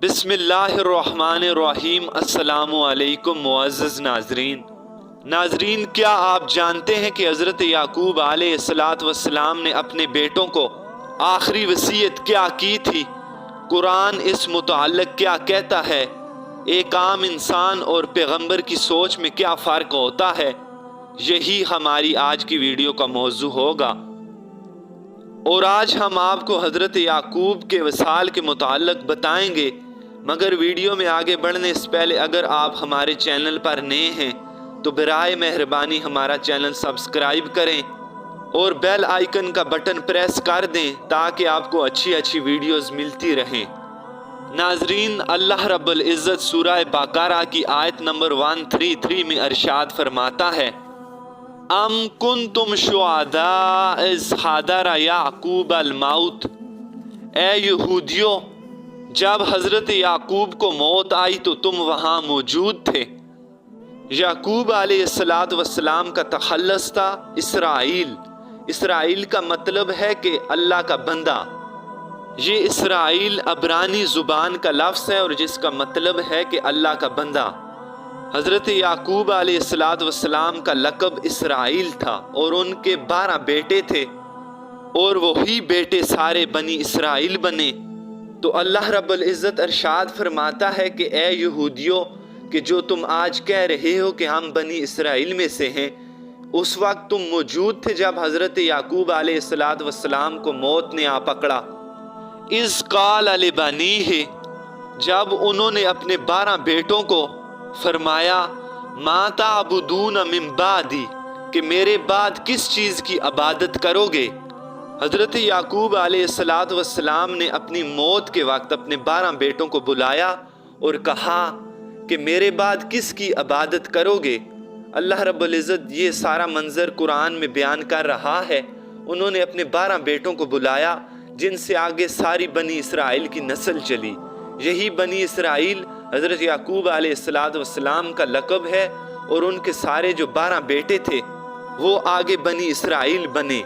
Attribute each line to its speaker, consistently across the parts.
Speaker 1: बिस्मिल्लाहिर्रहमानिर्रहीम। अस्सलामु अलैकुम मुअज़्ज़ज़ नाज़रीन, क्या आप जानते हैं कि हज़रत याकूब अलैहिस्सलाम ने अपने बेटों को आखिरी वसीयत क्या की थी? कुरान इस मुताल्लिक़ क्या कहता है? एक आम इंसान और पैगंबर की सोच में क्या फ़र्क होता है? यही हमारी आज की वीडियो का मौजू होगा। और आज हम आपको हज़रत याकूब के वसाल के मुताल्लिक़ बताएंगे। मगर वीडियो में आगे बढ़ने से पहले अगर आप हमारे चैनल पर नए हैं तो बराए मेहरबानी हमारा चैनल सब्सक्राइब करें और बेल आइकन का बटन प्रेस कर दें ताकि आपको अच्छी वीडियोस मिलती रहें। नाजरीन, अल्लाह रब्बुल इज़्ज़त सूरह बकरा की आयत नंबर 133 में इरशाद फरमाता है, अम कुंतुम शुहदा इज़ हदर याकूब अल मौत। ए यहूदियों, जब हज़रत याकूब को मौत आई तो तुम वहाँ मौजूद थे। याकूब अलैहिस्सलाम का तखल्लुस था इसराइल। इसराइल का मतलब है कि अल्लाह का बंदा। ये इसराइल अबरानी ज़ुबान का लफ्ज़ है और जिसका मतलब है कि अल्लाह का बंदा। हज़रत याकूब अलैहिस्सलाम का लक़ब इसराइल था और उनके 12 बेटे थे और वही बेटे सारे बनी इसराइल बने। तो अल्लाह रब्बुल इज़्ज़त इरशाद फरमाता है कि ए यहूदियों, कि जो तुम आज कह रहे हो कि हम बनी इसराइल में से हैं, उस वक्त तुम मौजूद थे जब हज़रत याकूब अलैहिस्सलाम को मौत ने आ पकड़ा। इज़ क़ाल लिबनीहि, जब उन्होंने अपने 12 बेटों को फरमाया, मा ताबुदून मिन बादी, कि मेरे बाद किस चीज़ की इबादत करोगे। हज़रत याकूब अलैहिस्सलाम ने अपनी मौत के वक्त अपने 12 बेटों को बुलाया और कहा कि मेरे बाद किस की इबादत करोगे। अल्लाह रब्बुल इज़्ज़त ये सारा मंज़र कुरान में बयान कर रहा है। उन्होंने अपने 12 बेटों को बुलाया जिनसे आगे सारी बनी इसराइल की नस्ल चली। यही बनी इसराइल हज़रत याकूब अलैहिस्सलाम का लक़ब है और उनके सारे जो 12 बेटे थे वो आगे बनी इसराइल बने।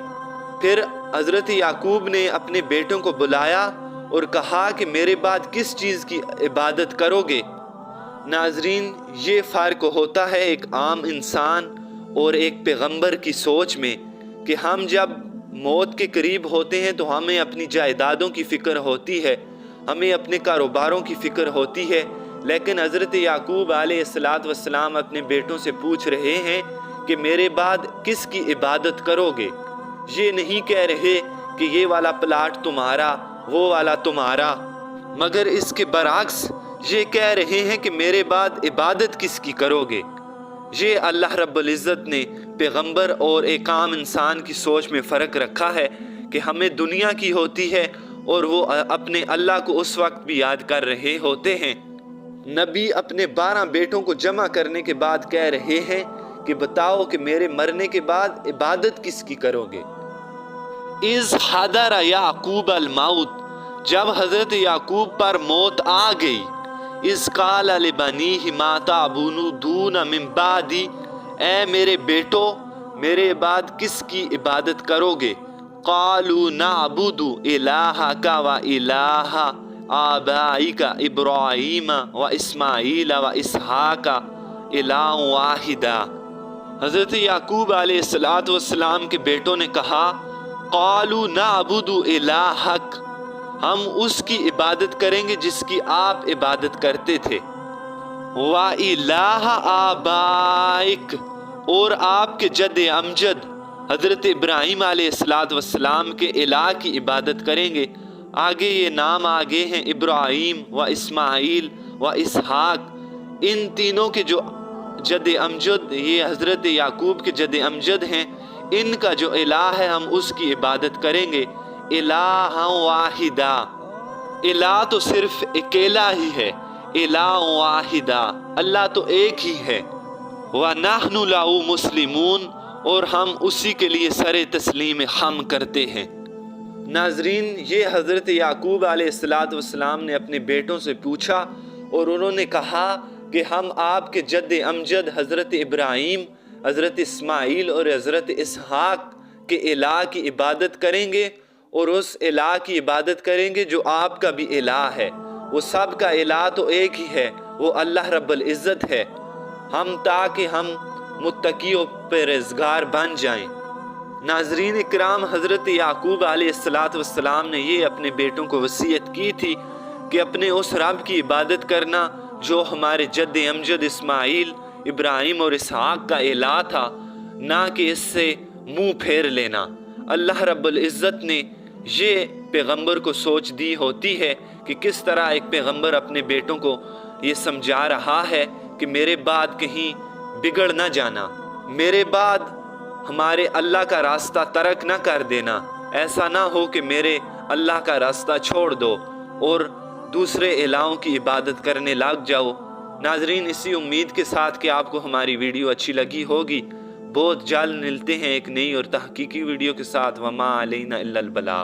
Speaker 1: फिर हज़रत याकूब ने अपने बेटों को बुलाया और कहा कि मेरे बाद किस चीज़ की इबादत करोगे। नाजरीन, ये फ़र्क होता है एक आम इंसान और एक पैगंबर की सोच में कि हम जब मौत के करीब होते हैं तो हमें अपनी जायदादों की फ़िक्र होती है, हमें अपने कारोबारों की फ़िक्र होती है। लेकिन हज़रत याकूब अलैहिस्सलाम अपने बेटों से पूछ रहे हैं कि मेरे बाद किस की इबादत करोगे। ये नहीं कह रहे कि ये वाला प्लाट तुम्हारा, वो वाला तुम्हारा, मगर इसके बरअक्स ये कह रहे हैं कि मेरे बाद इबादत किसकी करोगे। ये अल्लाह रब्बुल इज़्ज़त ने पैगंबर और एक आम इंसान की सोच में फ़र्क रखा है कि हमें दुनिया की होती है और वो अपने अल्लाह को उस वक्त भी याद कर रहे होते हैं। नबी अपने 12 बेटों को जमा करने के बाद कह रहे हैं कि बताओ कि मेरे मरने के बाद इबादत किसकी करोगे। इज़ हदर याकूब अल मौत, जब हज़रत याकूब पर मौत आ गई। इज़ क़ाल लिबनीहि मा ताबुदून मिन बादी, ए मेरे बेटो, मेरे बाद किसकी इबादत करोगे। क़ालू नअबुदु इलाहका व इलाहा आबाइका इब्राहीम व इस्माईल व इसहाका इलाहन वाहिदा। हज़रत याकूब अलैहिस्सलाम के बेटों ने कहा, क़ालू नअबुदु इलाहक, हम उसकी इबादत करेंगे जिसकी आप इबादत करते थे। वा इलाह आबाइक, और आपके जद अमजद हज़रत इब्राहीम अलैहिस्सलाम के इलाह की इबादत करेंगे। आगे ये नाम आगे हैं इब्राहीम व इस्माईल व इसहाक। इन तीनों के जो जद अमजद, ये हज़रत याकूब के जद अमजद हैं, इनका जो इलाह है हम उसकी इबादत करेंगे। इलाहा वाहिदा, इलाह तो सिर्फ अकेला ही है, इलाह वाहिदा, अल्लाह तो एक ही है। व नहनु लहू मुस्लिमून, और हम उसी के लिए सरे तस्लीम हम करते हैं। नाजरीन, ये हज़रत याकूब अलैहिस्सलाम ने अपने बेटों से पूछा और उन्होंने कहा कि हम आपके जद अमजद हज़रत इब्राहीम, हज़रत इस्माईल और हज़रत इसहाक के इलाह की इबादत करेंगे और उस इलाह की इबादत करेंगे जो आपका भी इलाह है, وہ سب کا الہ تو ایک ہی ہے، وہ اللہ رب العزت ہے، ہم تاکہ ہم متقی و پرہیزگار بن جائیں۔ ناظرین اکرام، حضرت یعقوب علیہ السلام نے یہ اپنے بیٹوں کو وصیت کی تھی کہ اپنے اس رب کی عبادت کرنا جو ہمارے جد امجد اسماعیل، ابراہیم اور اسحاق کا الہ تھا، نہ کہ اس سے منہ پھیر لینا۔ اللہ رب العزت نے یہ پیغمبر کو سوچ دی ہوتی ہے کہ کس طرح ایک پیغمبر اپنے بیٹوں کو یہ سمجھا رہا ہے کہ میرے بعد کہیں بگڑ نہ جانا، میرے بعد ہمارے اللہ کا راستہ ترک نہ کر دینا، ایسا نہ ہو کہ میرے اللہ کا راستہ چھوڑ دو اور دوسرے الہوں کی عبادت کرنے لگ جاؤ۔ ناظرین، اسی امید کے ساتھ کہ آپ کو ہماری ویڈیو اچھی لگی ہوگی، بہت جلد ملتے ہیں ایک نئی اور تحقیقی ویڈیو کے ساتھ۔ وما علینا الا البلاغ۔